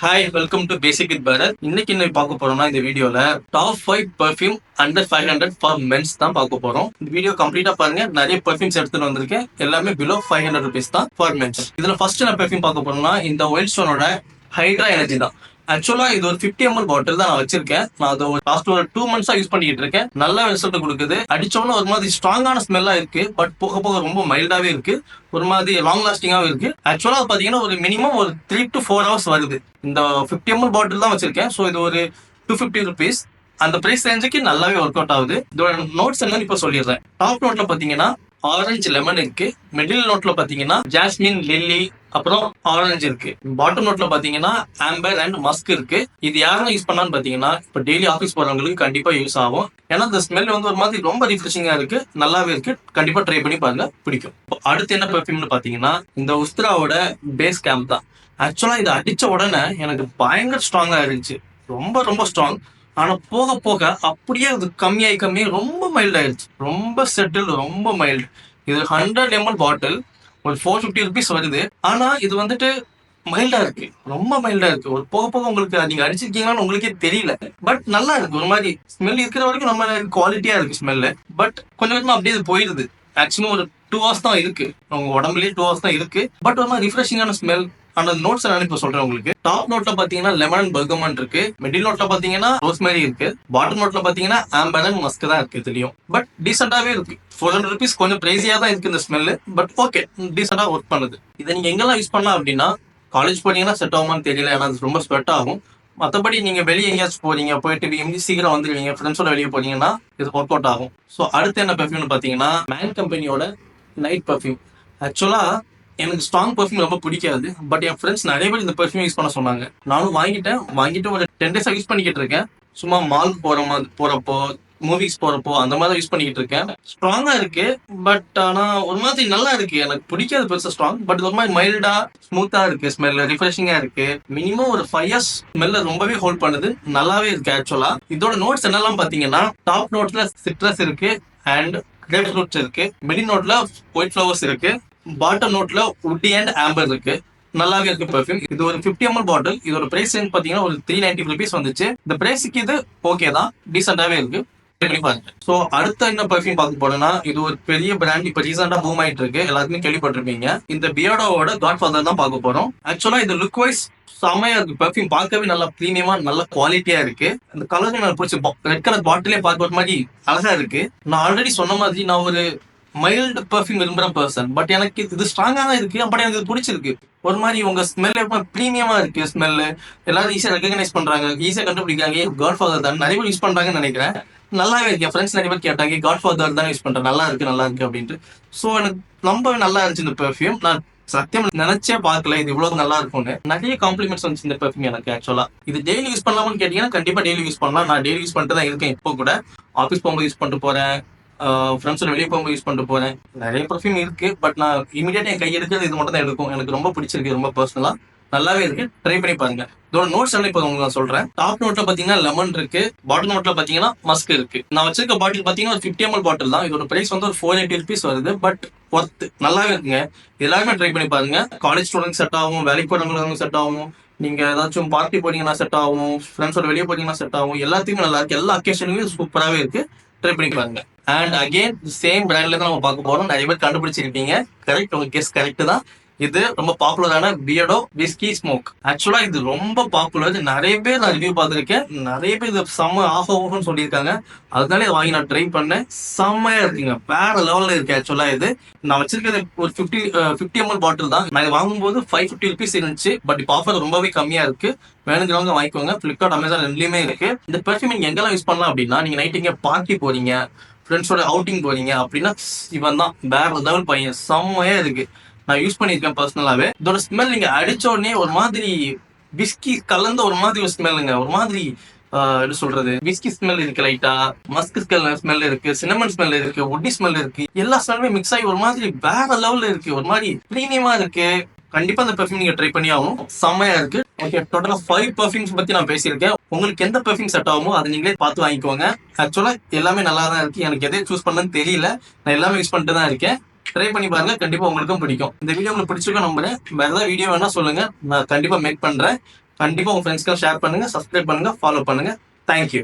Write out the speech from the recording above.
Hi welcome to basic with Bharat. இன்னைக்கு என்ன பார்க்க போறோம்னா இந்த வீடியோல top 5 perfume under 500 for mens தான் பார்க்க போறோம். இந்த வீடியோ கம்ப்ளீட்டா பாருங்க. நிறைய பெர்ஃப்யூம்ஸ் எடுத்துட்டு வந்திருக்கேன். எல்லாமே பிலோ 500 rupees தான் ஃபார் மென்ஸ். இதுல ஃபர்ஸ்ட் நான் பெர்ஃப்யூம் பார்க்க போறோம்னா இந்த ஒயில்ட் ஸ்டோனோட ஹைட்ரா எனர்ஜி தான். ஆக்சுவலா இது ஒரு 50 ml பாட்டில் தான் நான் வச்சிருக்கேன். நான் அதை லாஸ்ட் ஒரு 2 months யூஸ் பண்ணிட்டு இருக்கேன். நல்ல ரிசல்ட் கொடுக்குது. அடிச்சோன்னு ஒரு மாதிரி ஸ்ட்ராங்கான ஸ்மெல்லா இருக்கு. பட் போக போக ரொம்ப மைல்டாவே இருக்கு. ஒரு மாதிரி லாங் லாஸ்டிங்காவும் இருக்கு. ஆக்சுவலா பாத்தீங்கன்னா ஒரு மினிமம் ஒரு 3 to 4 hours வருது. இந்த 50 ml பாட்டில் தான் வச்சிருக்கேன். ஸோ இது ஒரு 250 rupees. அந்த பிரைஸ் ரேஞ்சுக்கு நல்லாவே ஒர்க் அவுட் ஆகுது. இதோட நோட்ஸ் என்னன்னு இப்ப சொல்லிடுறேன். டாப் நோட்ல பாத்தீங்கன்னா ஆரஞ்சு லெமன் இருக்கு. மிடில் நோட்ல பாத்தீங்கன்னா ஜாஸ்மின் லில்லி அப்புறம் ஆரஞ்சு இருக்கு. பாட்டம் நோட்ல பாத்தீங்கன்னா ஆம்பர் அண்ட் மஸ்க் இருக்கு. இது யாரும் யூஸ் பண்ணான்னு பாத்தீங்கன்னா இப்ப டெய்லி ஆஃபீஸ் போறவங்களுக்கு கண்டிப்பா யூஸ் ஆகும். ஏன்னா இந்த ஸ்மெல் வந்து ஒரு மாதிரி ரொம்ப ரிஃப்ரெஷிங்கா இருக்கு, நல்லாவே இருக்கு. கண்டிப்பா ட்ரை பண்ணி பாருங்க, பிடிக்கும். அடுத்து என்ன பெர்ஃப்யூம்னு பாத்தீங்கன்னா இந்த உஸ்த்ராவோட பேஸ் கேம்ப் தான். ஆக்சுவலா இது அடிச்ச உடனே எனக்கு பயங்கர ஸ்ட்ராங்கா இருந்துச்சு, ரொம்ப ரொம்ப ஸ்ட்ராங். ஆனா போக போக அப்படியே அது கம்மியாகி ரொம்ப மைல்ட் ஆயிடுச்சு. ரொம்ப செட்டில், ரொம்ப மைல்டு. இது 100 ml பாட்டில் ஒரு 450 rupees வருது. ஆனா இது வந்துட்டு மைல்டா இருக்கு, ரொம்ப மைல்டா இருக்கு. ஒரு போக போக உங்களுக்கு நீங்க அடிச்சிருக்கீங்களான்னு உங்களுக்கே தெரியல. பட் நல்லா இருக்கு. ஒரு மாதிரி ஸ்மெல் இருக்கிற வரைக்கும் நம்ம குவாலிட்டியா இருக்கு ஸ்மெல்லு. பட் கொஞ்சம் கொஞ்சமா அப்படியே இது போயிடுது. மேக்ஸிமம் ஒரு 2 hours தான் இருக்கு, உங்க உடம்புலயே 2 hours தான் இருக்கு. பட் ஒரு மாதிரி ரிஃப்ரெஷிங்கான ஸ்மெல். அந்த நோட்ஸ் நான் இப்ப சொல்றேன் உங்களுக்கு. டாப் நோட்ல பாத்தீங்கன்னா லெமன் அண்ட் பர்கமன் இருக்கு. மிடில் நோட்ல பாத்தீங்கன்னா ரோஸ்மேரி இருக்கு. பாட்டம் நோட்ல பாத்தீங்கன்னா ஆம்பர் அண்ட் மஸ்க் தான் இருக்கு. இதுலயும் பட் டீசென்டாவே இருக்கு. 400 rupees கொஞ்சம் பிரைஸியா தான் இருக்கு இந்த ஸ்மெல். பட் ஓகே, டீசெண்டா ஒர்க் பண்ணுது. இதை நீங்க எங்கெல்லாம் யூஸ் பண்ணலாம் அப்படின்னா, காலேஜ் போனீங்கன்னா செட் ஆகுமான்னு தெரியல, ஏன்னா அது ரொம்ப ஸ்வெட் ஆகும். மற்றபடி நீங்க வெளியே எங்கேயாச்சும் போறீங்க, போயிட்டு எங்கேயும் சீக்கிரம் வந்துருவீங்க, ஃப்ரெண்ட்ஸோட வெளியே போறீங்கன்னா இது ஒர்க் அவுட் ஆகும். ஸோ அடுத்து என்ன பெர்ஃப்யூம்னு பாத்தீங்கன்னா மேன் கம்பெனியோட நைட் பெர்ஃப்யூம். ஆக்சுவலா எனக்கு ஸ்ட்ராங் பெர்ஃப்யூம் ரொம்ப பிடிக்காது. பட் என் ஃப்ரெண்ட்ஸ் நிறைய பேர் இந்த பெர்ஃப்யூம் யூஸ் பண்ண சொன்னாங்க. நானும் வாங்கிட்டு ஒரு 10 days யூஸ் பண்ணிக்கிட்டு இருக்கேன். சும்மா மால்க்கு போறப்போ மூவிஸ் போறப்போ அந்த மாதிரி யூஸ் பண்ணிக்கிட்டு இருக்கேன். ஸ்ட்ராங்கா இருக்கு. பட் ஆனா ஒரு மாதிரி நல்லா இருக்கு. எனக்கு பிடிக்காது பெருசா ஸ்ட்ராங். பட் ஒரு மாதிரி மைல்டா ஸ்மூத்தா இருக்கு. ஸ்மெல் ரிஃப்ரெஷிங்கா இருக்கு. மினிமம் ஒரு 5 years ஸ்மெல்ல ரொம்பவே ஹோல்ட் பண்ணுது. நல்லாவே இருக்கு. ஆக்சுவலா இதோட நோட்ஸ் என்னெல்லாம் பாத்தீங்கன்னா டாப் நோட்ஸ்ல சிட்ரஸ் இருக்கு அண்ட் கிரேப் ஃப்ரூட்ஸ் இருக்கு. மிடில் நோட்ல ஒயிட் ஃபிளவர்ஸ் இருக்கு. பாட்டம் நோட்ல உட்டி அண்ட் ஆம்பர் இருக்கு. நல்லாவே இருக்கு பெர்ஃப்யூம். இது ஒரு 50 ml பாட்டில். இதோட பிரைஸ் பாத்தீங்கன்னா ஒரு 390 rupees வந்துச்சு. இந்த பிரைஸுக்கு இது ஓகே தான், டீசெண்டாவே இருக்கு. சோ அடுத்த என்ன பெர்ஃப்யூம் பார்க்க போறேன்னா, இது ஒரு பெரிய பிராண்ட், இப்ப ரீசெண்டா பூம் ஆயிட்டு இருக்கு, எல்லாருமே கேள்விப்பட்டிருப்பீங்க. இந்த பியர்டோவோட காட்ஃபாதர் தான் பார்க்க போறோம். ஆக்சுவலா இது லுக் வைஸ் செமையா இருக்கு. பெர்ஃப்யூம் பார்க்கவே நல்லா பிரீமியமா, நல்ல குவாலிட்டியா இருக்கு. இந்த கலர் எனக்கு பிடிச்சி, ரெட் கலர் பாட்டிலே பார்க்க ஒரு மாதிரி அழகா இருக்கு. நான் ஆல்ரெடி சொன்ன மாதிரி நான் ஒரு மைல்டு பெர்ஃப்யூம் விரும்புற பர்சன். பட் எனக்கு இது ஸ்ட்ராங்கா தான் இருக்கு. பட் எனக்கு இது பிடிச்சிருக்கு. ஒரு மாதிரி உங்க ஸ்மெல் பிரீமியமா இருக்கு. ஸ்மெல் எல்லாரும் ஈஸியா ரெகனைஸ் பண்றாங்க, ஈஸியா கண்டுபிடிக்கிறாங்க. காட்ஃபாதர் தான் நிறைய பேர் யூஸ் பண்றாங்கன்னு நினைக்கிறேன். நல்லாவே இருக்கு. என் ஃப்ரெண்ட்ஸ் நிறைய பேர் கேட்டாங்க காட்ஃபாதர் தான் யூஸ் பண்றேன், நல்லா இருக்கு அப்படின்ட்டு. ஸோ எனக்கு ரொம்ப நல்லா இருந்துச்சு இந்த பெர்ஃப்யூம். நான் சத்தியம் நினைச்சே பார்க்கல இது இவ்வளவு நல்லா இருக்கும்னு. நிறைய காம்ப்ளிமெண்ட்ஸ் வந்துச்சு இந்த பெர்ஃப்யூம் எனக்கு. ஆக்சுவலா இது டெய்லி யூஸ் பண்ணலாம்னு கேட்டீங்கன்னா கண்டிப்பா டெய்லி யூஸ் பண்ணலாம். நான் டெய்லி யூஸ் பண்ணிட்டு தான் இருக்கேன். இப்போ கூட ஆஃபீஸ் போகும்போது யூஸ் பண்ணிட்டு போறேன், ஃப்ரெண்ட்ஸோட வெளியே போகும்போது யூஸ் பண்ணிட்டு போறேன். நிறைய பெர்ஃப்யூம் இருக்கு. பட் நான் இமீடியட்டா என் கை எடுக்கிறது இது மட்டும் தான் எடுக்கும். எனக்கு ரொம்ப பிடிச்சிருக்கு, ரொம்ப பர்சனலா நல்லாவே இருக்கு. ட்ரை பண்ணி பாருங்க. இதோட நோட்ஸ் எல்லாம் இப்போ உங்களுக்கு நான் சொல்றேன். டாப் நோட்ல பாத்தீங்கன்னா லெமன் இருக்கு. பாட்டம் நோட்ல பாத்தீங்கன்னா மஸ்க் இருக்கு. நான் வச்சிருக்க பாட்டில் பாத்தீங்கன்னா ஒரு 50 ml பாட்டில் தான். இதோட பிரைஸ் வந்து ஒரு 480 rupees வருது. பட் ஒர்த், நல்லாவே இருக்குங்க. எல்லாருமே ட்ரை பண்ணி பாருங்க. காலேஜ் ஸ்டூடெண்ட் செட் ஆகும், வேலைக்கு போறவங்களுக்கு செட் ஆகும், நீங்க ஏதாச்சும் பார்ட்டி போறீங்கன்னா செட் ஆகும், ஃப்ரெண்ட்ஸோட வெளியே போறீங்கன்னா செட் ஆகும். எல்லாத்தையுமே நல்லா இருக்கு. எல்லா அக்கேஷனுமே சூப்பராகவே இருக்கு. ட்ரை பண்ணி பாருங்க. அண்ட் அகெயின் சேம் பிராண்ட்ல தான் நம்ம பார்க்க போறோம். நிறைய பேர் கண்டுபிடிச்சிருப்பீங்க. கரெக்ட், உங்க கெஸ் கரெக்ட் தான். இது ரொம்ப பாப்புலரான பியர்டோ விஸ்கி ஸ்மோக். ஆக்சுவலா இது ரொம்ப பாப்புலர். நிறைய பேர் நான் ரிவ்யூ பார்த்துருக்கேன். நிறைய பேர் இது செம்ம ஆஃபர்னு சொல்லியிருக்காங்க. அதனால இதை வாங்கி நான் ட்ரை பண்ணேன். செம்மையா இருக்குங்க, வேற லெவல்ல இருக்கு. ஆக்சுவலா இது நான் வச்சிருக்கிறது ஒரு 50 ml பாட்டில் தான். நான் வாங்கும்போது 550 rupees இருந்துச்சு. பட் இப்போ ஆஃபர் ரொம்பவே கம்மியா இருக்கு. வேணுங்கிறவங்க வாங்கிக்கோங்க. பிளிப்கார்ட், அமேசான் ரெண்டுலயுமே இருக்கு. இந்த பெர்ஃப்யூம் நீங்க எங்கெல்லாம் யூஸ் பண்ணலாம் அப்படின்னா, நீங்க நைட் எங்க பார்ட்டி போறீங்க, ஃப்ரெண்ட்ஸோட அவுட்டிங் போறீங்க அப்படின்னா இவன் தான் வேற லெவல் பையன். செம்மையா இருக்கு. நான் யூஸ் பண்ணியிருக்கேன் பர்சனலாவே. இதோட ஸ்மெல் நீங்க அடிச்ச உடனே ஒரு மாதிரி விஸ்கி கலந்த ஒரு மாதிரி ஒரு ஸ்மெல்லுங்க. ஒரு மாதிரி என்ன சொல்றது, விஸ்கி ஸ்மெல் இருக்கு, லைட்டா மஸ்க் ஸ்மெல் இருக்கு, சினமன் ஸ்மெல் இருக்கு, உட்டி ஸ்மெல் இருக்கு. எல்லா ஸ்மெல்லுமே மிக்ஸ் ஆகி ஒரு மாதிரி வேற லெவல்ல இருக்கு. ஒரு மாதிரி பிரீமியமா இருக்கு. கண்டிப்பா அந்த பெர்ஃப்யூம் நீங்க ட்ரை பண்ணி ஆகும். செம்மையா இருக்கு. ஓகே, டோட்டலா 5 பெர்ஃப்யூம்ஸ் பத்தி நான் பேசியிருக்கேன். உங்களுக்கு எந்த பெர்ஃப்யூம் செட் ஆகுமோ அதை நீங்களே பார்த்து வாங்கிக்கோங்க. ஆக்சுவலா எல்லாமே நல்லா தான் இருக்கு. எனக்கு எதை சூஸ் பண்ணணும்னு தெரியல. நான் எல்லாமே யூஸ் பண்ணிட்டு தான் இருக்கேன். ட்ரை பண்ணி பாருங்க, கண்டிப்பா உங்களுக்கும் பிடிக்கும். இந்த வீடியோ உங்களுக்கு பிடிச்சிருக்கும் நம்புறேன். வேற ஏதாவது வீடியோ வேணா சொல்லுங்க, நான் கண்டிப்பா மேக் பண்றேன். கண்டிப்பா உங்க ஃப்ரெண்ட்ஸ்க்கு ஷேர் பண்ணுங்க, சப்ஸ்கிரைப் பண்ணுங்க, ஃபாலோ பண்ணுங்க. தேங்க்யூ.